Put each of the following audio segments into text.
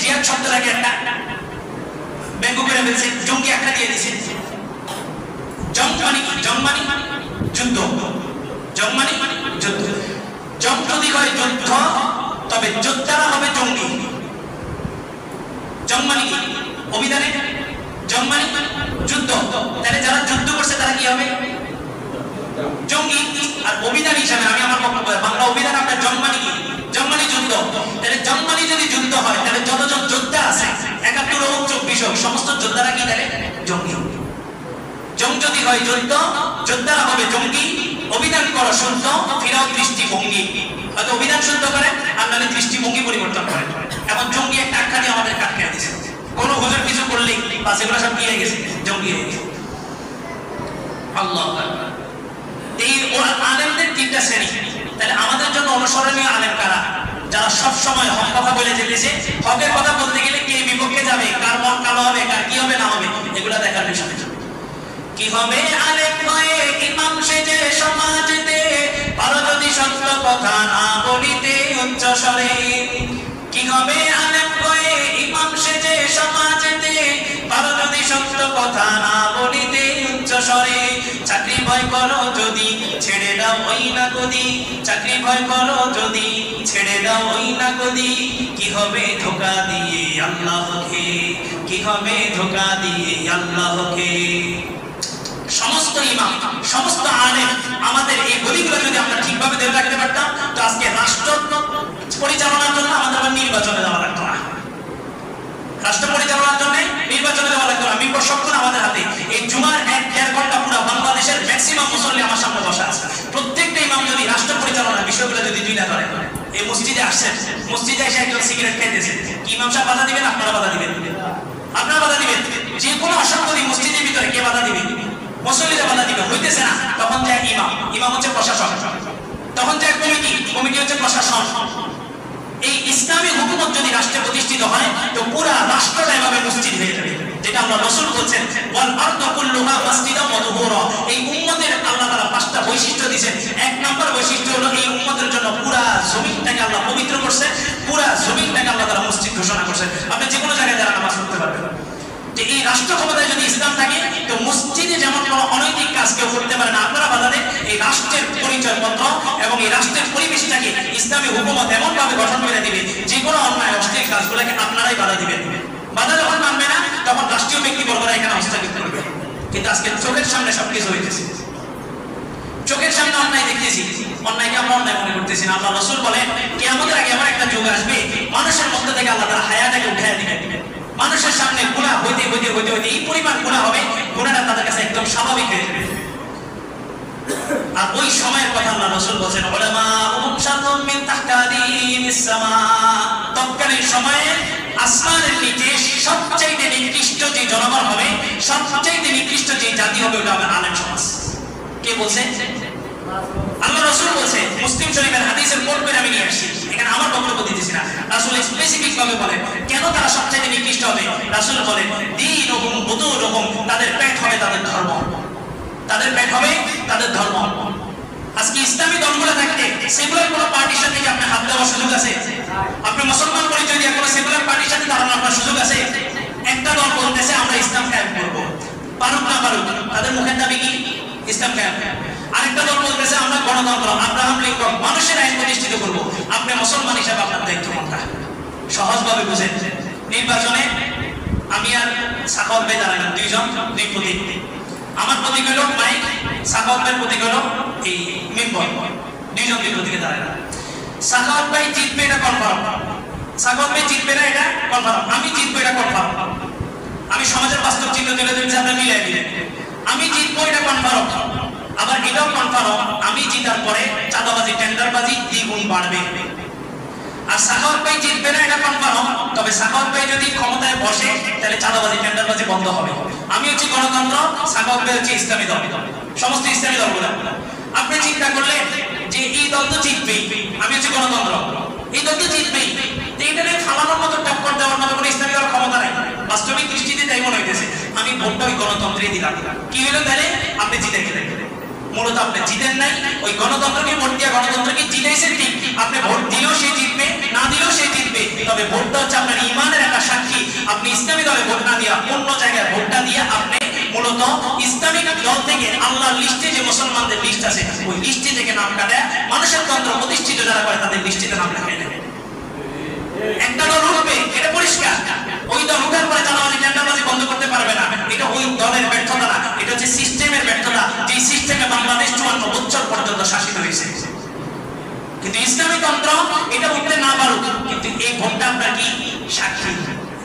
জিহাদ শব্দটাকে একটা ব্যঙ্গ করে ফেলছে, জঙ্গি একটা দিয়ে দিয়েছে। জং মানে কি? জং মানে যুদ্ধ, জং মানে যুদ্ধ। জং যদি হয় যুদ্ধ, তবে যোদ্ধারা হবে জঙ্গি। জং মানে কি? অভিধানে জং মানে যুদ্ধ, তাহলে যারা যুদ্ধ করছে তারা কি হবে? জঙ্গি। আর অভিধান হিসাবে আমি আমার বক্তব্য বাংলা অভিধান আপনার জং মানে কি? জং মানে যুদ্ধ। তাহলে জং মানে যদি যুদ্ধ হয়, তাহলে যতজন যোদ্ধা আছে ৭১ হোক ২৪ হোক, সমস্ত যোদ্ধারা কি তাহলে জঙ্গি। জং যদি হয় যুদ্ধ, যোদ্ধারা হবে জঙ্গি। অভিধান করো শুদ্ধ, ফিরাও দৃষ্টিভঙ্গি। হয়তো অভিধান শুদ্ধ করেন আর নাহলে দৃষ্টিভঙ্গি পরিবর্তন করেন। এখন জঙ্গি একটা আখ্যা দিয়ে আমাদের কাটকে দিয়েছে। কোন হুজুর কিছু করলেই বাস এগুলো সব কি হয়ে গেছে? জঙ্গি হয়ে গেছে। আল্লাহু আকবার। এই আলেমদের তিনটা শ্রেণী। তাহলে আমাদের জন্য অনুসরণীয় আলেম কারা? যারা সব সময় হক কথা বলে যেতেছে। হকের কথা বলতে গেলে কে বিপক্ষে যাবে, কার মন কালো হবে, কার কি হবে না হবে, এগুলা দেখার বিষয়। কি হবে আলেম হয়ে ইমাম সেজে সমাজেতে, পারো যদি সত্য কথা না বলিতে উচ্চ স্বরে। কি হবে আলেম হয়ে ইমাম সেজে সমাজেতে, পারো যদি সত্য কথা না বলিতে উচ্চ স্বরে। চাকরি ভয় করো যদি ছেড়ে দাও ওই না গদি, চাকরি ভয় করো যদি ছেড়ে দাও ওই না গদি। কি হবে ধোঁকা দিয়ে আল্লাহকে, কি হবে ধোঁকা দিয়ে আল্লাহকে। সমস্ত ইমাম, সমস্ত আলেম আমাদের এই গলিগুলো যদি আমরা ঠিকভাবে ধরে রাখতে পারতাম, তো আজকে রাষ্ট্র পরিচালনার জন্য আমাদের আবার নির্বাচনে যাওয়া লাগতো না। রাষ্ট্র পরিচালনার জন্য নির্বাচনে যাওয়া লাগতো না। বিপক্ষণ আমাদের হাতে। এই জুমার ১-১.৫ ঘন্টা পুরো বাংলাদেশের ম্যাক্সিমাম মুসল্লি আমার সামনে বসা আছে। প্রত্যেকটা ইমাম যদি রাষ্ট্র পরিচালনার বিষয়গুলো যদি তুলে ধরে, এই মসজিদে আসছেন, মসজিদে এসে একজন সিগারেট খাইতেছে, কি ইমাম সাহেব বাধা দিবেন? আপনারা বাধা দিবেন? আপনারা বাধা দিবেন? যে কোনো অসংগতি মসজিদের ভিতরে কে বাধা দিবে? মুসল্লিরা বাধা দিবে। হইতেছে না, তখন যায় ইমাম, ইমাম হচ্ছে প্রশাসন, তখন যায় কমিটি, কমিটি হচ্ছে প্রশাসন। এই ইসলামী হুকুমত যদি রাষ্ট্রে প্রতিষ্ঠিত হয়, তো পুরা রাষ্ট্রটা এভাবে মসজিদ হয়ে যাবে। যেটা আল্লাহ রাসূল বলেছেন, ওয়াল আরদু কুল্লুহা মাসজিদান ওয়া তুহুরা। এই উম্মতের আল্লাহ তাআলা ৫টা বৈশিষ্ট্য দিয়েছেন। ১ নম্বর বৈশিষ্ট্য হলো এই উম্মতের জন্য পুরা জমিনটাকে আল্লাহ পবিত্র করছে, পুরা জমিনটাকে আল্লাহ তাআলা মসজিদ ঘোষণা করছে। আপনি যে কোনো জায়গায় যারা নামাজ পড়তে পারবেন। যে এই রাষ্ট্র ক্ষমতায় যদি ইসলাম থাকে, তো মসজিদে যেমন কোনো অনৈতিক কাজ কেউ করতে পারে না। আপনারা বাধা দেন, এই রাষ্ট্রের পরিচয়পত্র এবং এই রাষ্ট্রের পরিবেশটাকে ইসলামী হুকুমত এমন ভাবে গঠন করে দিবে, যে কোনো অন্যায় অশ্লীল কাজগুলোকে আপনারাই বাধা দিবেন। বাধা যখন মানবে না, তখন রাষ্ট্রীয় ব্যক্তিবর্গরা এখানে হস্তক্ষেপ করবে। কিন্তু আজকে চোখের সামনে সবকিছু হইতেছে, চোখের সামনে অন্যায় দেখতেছি, অন্যায়কে আমরা অন্যায় মনে করতেছি না। আল্লাহ রাসূল বলেন, কিয়ামতের আগে এমন একটা যুগ আসবে, মানুষের মধ্যে থেকে আল্লাহ তাআলা হায়াটাকে উঠায় দিবেন। মানুষের সামনে গুনাহ হইতে হইতে হইতে হইতে এই পরিমাণ গুনাহ হবে, গুনাহটা তাদের কাছে একদম স্বাভাবিক হয়ে যাবে। আর ওই সময়ের কথা আল্লাহ রাসূল বলেন, উলামাউহুম শাররুম মিন তাহতাদিমিস সামা। তৎকালীন সময়ে আসমানের নিচে সবচেয়ে নিকৃষ্ট যে জনগণ হবে, সবচেয়ে নিকৃষ্ট যে জাতি হবে, ওটা হবে আলেম সমাজ। কে বলছে? আল্লাহ রাসূল বলছে। মুসলিম শরীফের হাদিসের কোট করে আমি নিয়ে আসছি, এখানে আমার বক্তব্য দিতেছি না। রাসূল স্পেসিফিক ভাবে বলেন কেন তারা সবচেয়ে নিকৃষ্ট হবে। রাসূল বলেন, দীনুহুম বুতুনুহুম, তাদের পেট হবে তাদের ধর্ম, তাদের পেট হবে তাদের ধর্ম। আজকে ইসলামী দলগুলো থাকতে সেগুলোর কোনো পার্টির সাথে কি আপনি হাত দেওয়ার সুযোগ আছে? আপনি মুসলমান পরিচয় দিয়ে কোনো সেকুলার পার্টির সাথে দাঁড়ানোর আপনার সুযোগ আছে? একটা দল বলতেছে আমরা ইসলাম কায়েম করব, পারুক না পারুক, তাদের মুখের দাবি কি? ইসলাম কায়েম। আরেকটা দল বলতেছে আমরা গণতন্ত্র, আব্রাহাম লিঙ্কন, মানুষের আইন প্রতিষ্ঠিত করব। আপনি মুসলমান হিসেবে আপনার দায়িত্ব কোনটা? সহজভাবে বুঝেন। নির্বাচনে আমি আর সাখাওয়াত ভাই দাঁড়ালাম, দুইজন দুই প্রতীক। আমার প্রতীক হলো মাইক, সাখাওয়াত ভাইয়ের প্রতীক হলো এই মেম্বার, দুইজন দুই প্রতীকে দাঁড়ালাম। সাখাওয়াত ভাই জিতবে এটা কনফার্ম, সাখাওয়াত ভাই জিতবে না এটা কনফার্ম, আমি জিতবো এটা কনফার্ম। আমি সমাজের বাস্তব চিত্র তুলে ধরেছি, আমরা মিলাই দিলেন। আমি জিতবো এটা কনফার্ম, আবার এটাও কনফার্ম আমি জিতার পরে চাঁদাবাজি টেন্ডারবাজি দ্বিগুণ বাড়বে। আর সাখাওয়াত ভাই জিতবে না এটা কনফার্ম, তবে সাখাওয়াত ভাই যদি ক্ষমতায় বসে তাহলে চাঁদাবাজি টেন্ডারবাজি বন্ধ হবে। আমি হচ্ছে গণতন্ত্র, সাখাওয়াত ভাই হচ্ছে ইসলামী দল, সমস্ত ইসলামী দলগুলো। আপনি চিন্তা করলেন যে এই দল তো জিতবেই, আমি হচ্ছে গণতন্ত্র, এই দল তো জিতবেই, এইটাকে ফালানোর মতো টক্কর দেওয়ার মতো কোনো ইসলামী দল ক্ষমতা নাই। বাস্তবিক দৃষ্টিতে তাই মনে হইতেছে। আমি ভোটটা ওই গণতন্ত্রে দিলাম, কি হলো তাহলে? আপনি জিতে গেলেন। মূলত আপনি জিতেন নাই, ওই গণতন্ত্রকে ভোট দিয়ে গণতন্ত্রকে জিতেছেন ঠিক। আপনি ভোট দিলেও সে জিতবে, না দিলেও সে জিতবে, তবে ভোটটা হচ্ছে আপনার ইমানের একটা আপনি ইসলামী দলে ভোট না দিয়া অন্য জায়গায় ভোটটা দিয়ে আপনি মূলত ইসলামিক দল থেকে আল্লাহর লিস্টে যে মুসলমানদের লিস্ট আছে ওই লিস্টে থেকে নাম কাটে মানুষের তন্ত্র প্রতিষ্ঠিত যারা করে তাদের লিস্টে নাম লেখায় নেবে। একটা দল উঠবে, এটা পরিষ্কার। ওই দল উঠার পরে চাঁদাবাজি টেন্ডারবাজি বন্ধ করতে পারবে না, এটা ওই দলের ব্যর্থতা না, এটা হচ্ছে সিস্টেমের ব্যর্থতা, যে সিস্টেমে বাংলাদেশ 54 বছর পর্যন্ত শাসিত হয়েছে। কিন্তু ইসলামী তন্ত্র এটা উঠতে না পারুক, কিন্তু এই ভোটটা আপনার কি সাক্ষী,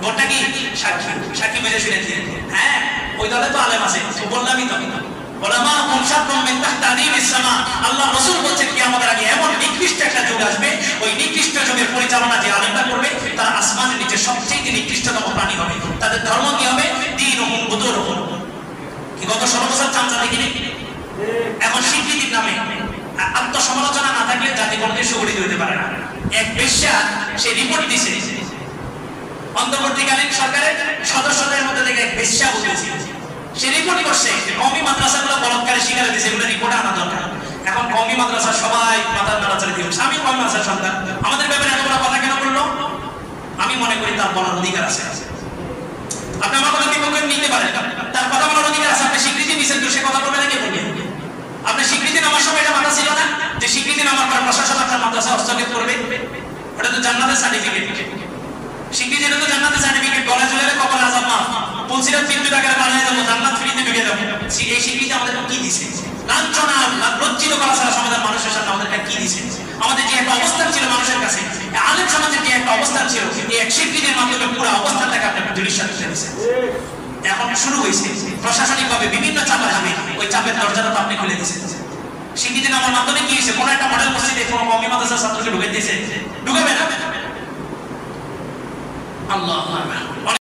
ভোটটা কি সাক্ষী, সাক্ষী বুঝে শুনেছি। হ্যাঁ, ওই দলে তো আলেম আছে, বললামই তো ওলামা মুনশাতুম মিন তাহতাদিমিস সামা। আল্লাহ রাসূল বলেন কিয়ামতের আগে এমন নিকৃষ্ট একটা যুগ আসবে, ওই নিকৃষ্ট যুগের পরিচালনা যে আলেমরা করবে তারা আসমানের নিচে সবচেয়ে নিকৃষ্টতম প্রাণী হবে। তাদের ধর্ম কি হবে? দীনুহুম বুতুরুহুম। কি গত 16 বছর চামচা দেখিনি? এখন স্বীকৃতির নামে আত্মসমালোচনা না থাকলে জাতি কোনদিন সুগঠিত হতে পারে না। এক বেশ্যা সে রিপোর্ট দিছে, অন্তর্বর্তীকালীন সরকারের সদস্যদের মধ্যে থেকে এক বেশ্যা বলেছে, সে রিপোর্ট করছে কওমি মাদ্রাসাগুলো বলৎকারের শিকার হয়েছে, এগুলো রিপোর্টে আনা দরকার। এখন কওমি মাদ্রাসা সবাই মাথার নাড়াচাড়ি দিচ্ছে, আমি কওমি মাদ্রাসার সন্তান, আমাদের ব্যাপারে এত বড় কথা কেন বললো? আমি মনে করি তার বলার অধিকার আছে। আপনি আমার কথা বিপক্ষে নিতে পারেন, তার কথা বলার অধিকার আছে। আপনি স্বীকৃতি দিচ্ছেন তো সে কথা বলবে না, কে বলবে? আপনি স্বীকৃতি নামার সময় এটা মাথা ছিল না যে স্বীকৃতি নামার পর প্রশাসন আপনার মাদ্রাসা হস্তক্ষেপ করবে? ওটা তো জান্নাতের সার্টিফিকেট। স্বীকৃতি তো জান্নাতের সার্টিফিকেট, গলা ঝুলে কপালে আযাব মাফ, বলছিলাম 3 টাকার বানিয়ে দেবো, জান্নাত ফ্রিতে ঢুকে যাবো। এই স্বীকৃতি আমাদের কি দিছে? লাঞ্ছনা লজ্জিত করা ছাড়া সমাজের মানুষের সামনে আমাদেরকে কি দিছে? আমাদের যে একটা অবস্থান ছিল মানুষের কাছে, আলেম সমাজের যে একটা অবস্থান ছিল, এই এক স্বীকৃতির মাধ্যমে পুরো অবস্থানটাকে আপনি দুলিশাত করে দিয়েছেন। এখন শুরু হয়েছে প্রশাসনিকভাবে বিভিন্ন চাপ আসবে, ওই চাপের দরজাটা তো আপনি খুলে দিয়েছেন। স্বীকৃতি নামার মাধ্যমে কি হয়েছে? কোন একটা মডেল মসজিদে কোন কওমি মাদ্রাসার ছাত্রকে ঢুকে দিয়েছে, ঢুকাবে না? আল্লাহ